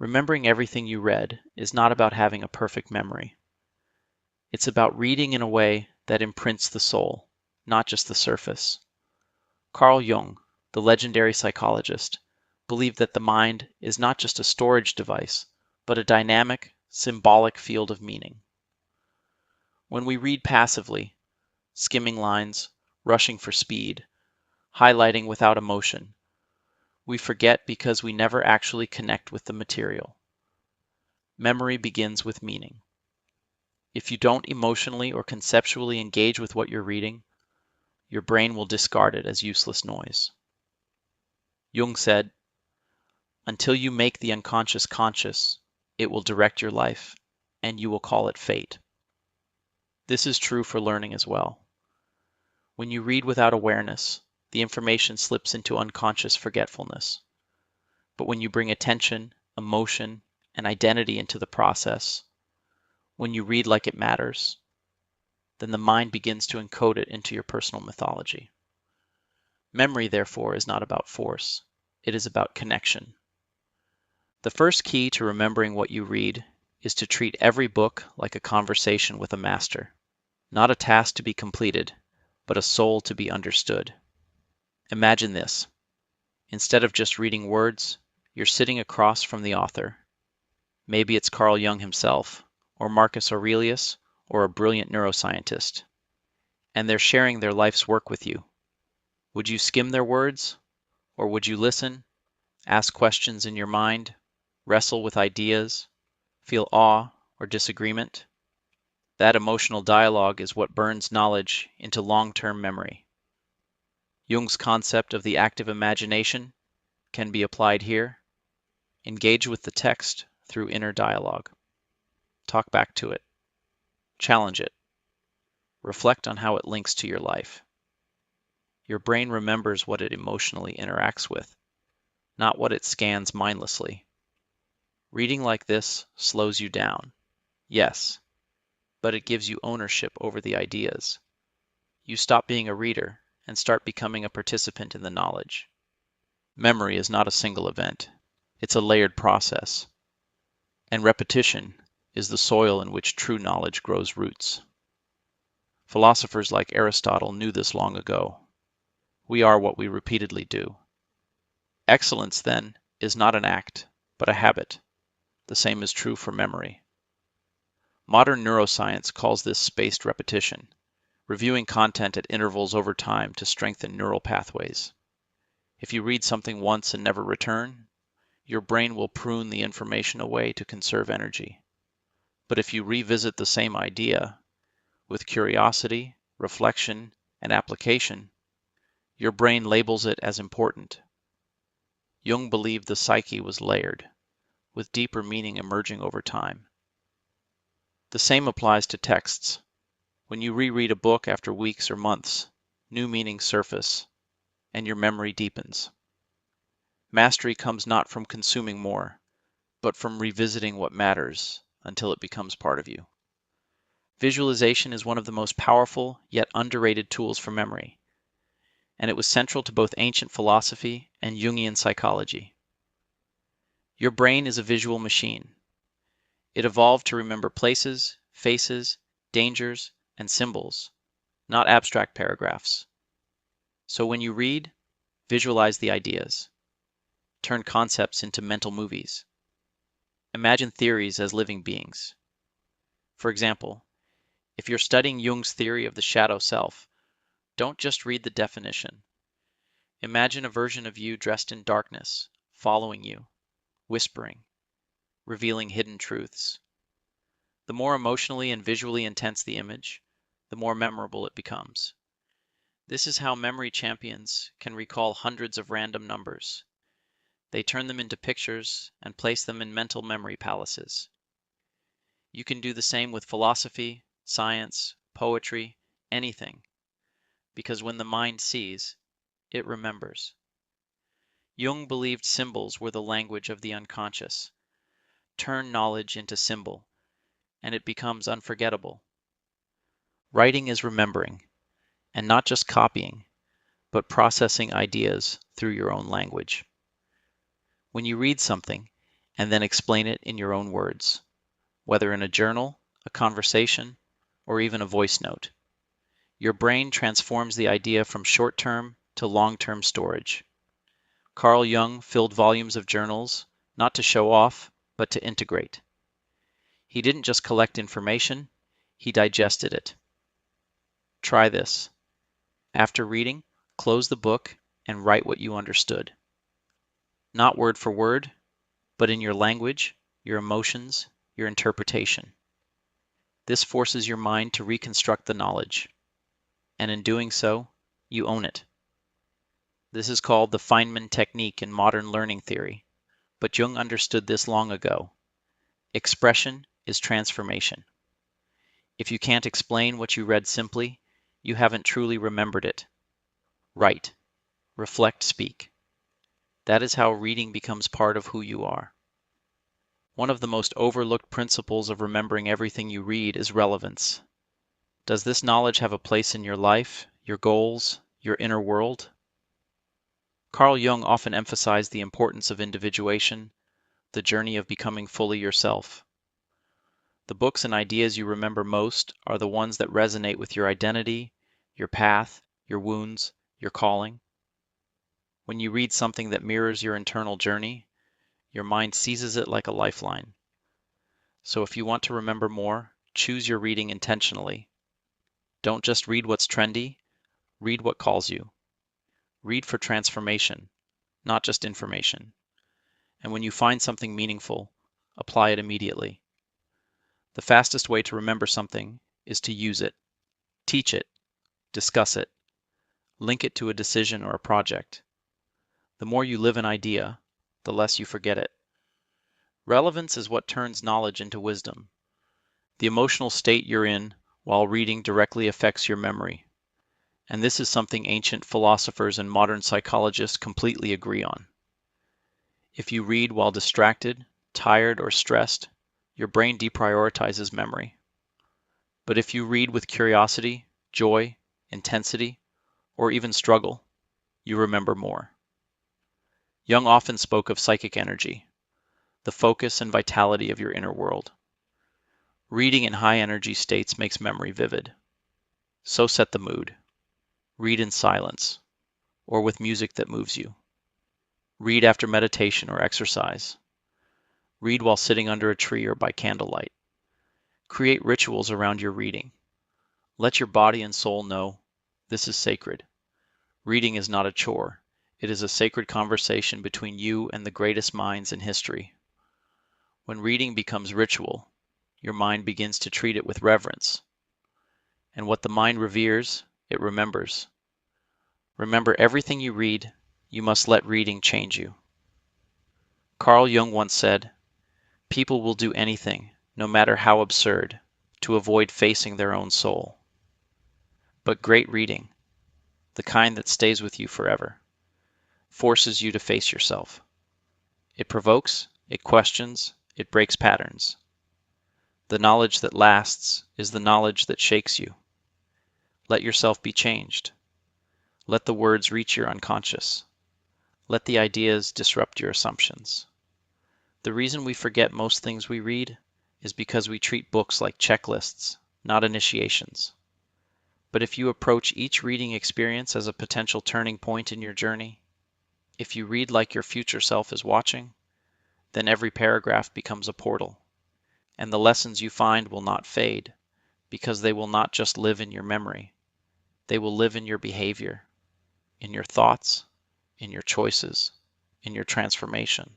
Remembering everything you read is not about having a perfect memory. It's about reading in a way that imprints the soul, not just the surface. Carl Jung, the legendary psychologist, believed that the mind is not just a storage device, but a dynamic, symbolic field of meaning. When we read passively, skimming lines, rushing for speed, highlighting without emotion, we forget because we never actually connect with the material. Memory begins with meaning. If you don't emotionally or conceptually engage with what you're reading, your brain will discard it as useless noise. Jung said, "Until you make the unconscious conscious, it will direct your life, and you will call it fate." This is true for learning as well. When you read without awareness, the information slips into unconscious forgetfulness. But when you bring attention, emotion, and identity into the process, when you read like it matters, then the mind begins to encode it into your personal mythology. Memory, therefore, is not about force. It is about connection. The first key to remembering what you read is to treat every book like a conversation with a master, not a task to be completed, but a soul to be understood. Imagine this. Instead of just reading words, you're sitting across from the author. Maybe it's Carl Jung himself, or Marcus Aurelius, or a brilliant neuroscientist. And they're sharing their life's work with you. Would you skim their words? Or would you listen, ask questions in your mind, wrestle with ideas, feel awe or disagreement? That emotional dialogue is what burns knowledge into long-term memory. Jung's concept of the active imagination can be applied here. Engage with the text through inner dialogue. Talk back to it. Challenge it. Reflect on how it links to your life. Your brain remembers what it emotionally interacts with, not what it scans mindlessly. Reading like this slows you down, yes, but it gives you ownership over the ideas. You stop being a reader and start becoming a participant in the knowledge. Memory is not a single event. It's a layered process. And repetition is the soil in which true knowledge grows roots. Philosophers like Aristotle knew this long ago. We are what we repeatedly do. Excellence, then, is not an act, but a habit. The same is true for memory. Modern neuroscience calls this spaced repetition, reviewing content at intervals over time to strengthen neural pathways. If you read something once and never return, your brain will prune the information away to conserve energy. But if you revisit the same idea, with curiosity, reflection, and application, your brain labels it as important. Jung believed the psyche was layered, with deeper meaning emerging over time. The same applies to texts. When you reread a book after weeks or months, new meanings surface, and your memory deepens. Mastery comes not from consuming more, but from revisiting what matters until it becomes part of you. Visualization is one of the most powerful yet underrated tools for memory, and it was central to both ancient philosophy and Jungian psychology. Your brain is a visual machine. It evolved to remember places, faces, dangers, and symbols, not abstract paragraphs. So when you read, visualize the ideas. Turn concepts into mental movies. Imagine theories as living beings. For example, if you're studying Jung's theory of the shadow self, don't just read the definition. Imagine a version of you dressed in darkness, following you, whispering, revealing hidden truths. The more emotionally and visually intense the image, the more memorable it becomes. This is how memory champions can recall hundreds of random numbers. They turn them into pictures and place them in mental memory palaces. You can do the same with philosophy, science, poetry, anything, because when the mind sees, it remembers. Jung believed symbols were the language of the unconscious. Turn knowledge into symbol, and it becomes unforgettable. Writing is remembering, and not just copying, but processing ideas through your own language. When you read something, and then explain it in your own words, whether in a journal, a conversation, or even a voice note. Your brain transforms the idea from short-term to long-term storage. Carl Jung filled volumes of journals, not to show off, but to integrate. He didn't just collect information, he digested it. Try this. After reading, close the book and write what you understood. Not word for word, but in your language, your emotions, your interpretation. This forces your mind to reconstruct the knowledge, and in doing so, you own it. This is called the Feynman technique in modern learning theory, but Jung understood this long ago. Expression is transformation. If you can't explain what you read simply, you haven't truly remembered it. Write, reflect, speak. That is how reading becomes part of who you are. One of the most overlooked principles of remembering everything you read is relevance. Does this knowledge have a place in your life, your goals, your inner world? Carl Jung often emphasized the importance of individuation, the journey of becoming fully yourself. The books and ideas you remember most are the ones that resonate with your identity, your path, your wounds, your calling. When you read something that mirrors your internal journey, your mind seizes it like a lifeline. So if you want to remember more, choose your reading intentionally. Don't just read what's trendy, read what calls you. Read for transformation, not just information. And when you find something meaningful, apply it immediately. The fastest way to remember something is to use it, teach it, discuss it, link it to a decision or a project. The more you live an idea, the less you forget it. Relevance is what turns knowledge into wisdom. The emotional state you're in while reading directly affects your memory, and this is something ancient philosophers and modern psychologists completely agree on. If you read while distracted, tired, or stressed, your brain deprioritizes memory. But if you read with curiosity, joy, intensity, or even struggle, you remember more. Jung often spoke of psychic energy, the focus and vitality of your inner world. Reading in high energy states makes memory vivid. So set the mood. Read in silence, or with music that moves you. Read after meditation or exercise. Read while sitting under a tree or by candlelight. Create rituals around your reading. Let your body and soul know this is sacred. Reading is not a chore. It is a sacred conversation between you and the greatest minds in history. When reading becomes ritual, your mind begins to treat it with reverence. And what the mind reveres, it remembers. Remember everything you read, you must let reading change you. Carl Jung once said, "People will do anything, no matter how absurd, to avoid facing their own soul." But great reading, the kind that stays with you forever, forces you to face yourself. It provokes, it questions, it breaks patterns. The knowledge that lasts is the knowledge that shakes you. Let yourself be changed. Let the words reach your unconscious. Let the ideas disrupt your assumptions. The reason we forget most things we read is because we treat books like checklists, not initiations. But if you approach each reading experience as a potential turning point in your journey, if you read like your future self is watching, then every paragraph becomes a portal, and the lessons you find will not fade, because they will not just live in your memory, they will live in your behavior, in your thoughts, in your choices, in your transformation.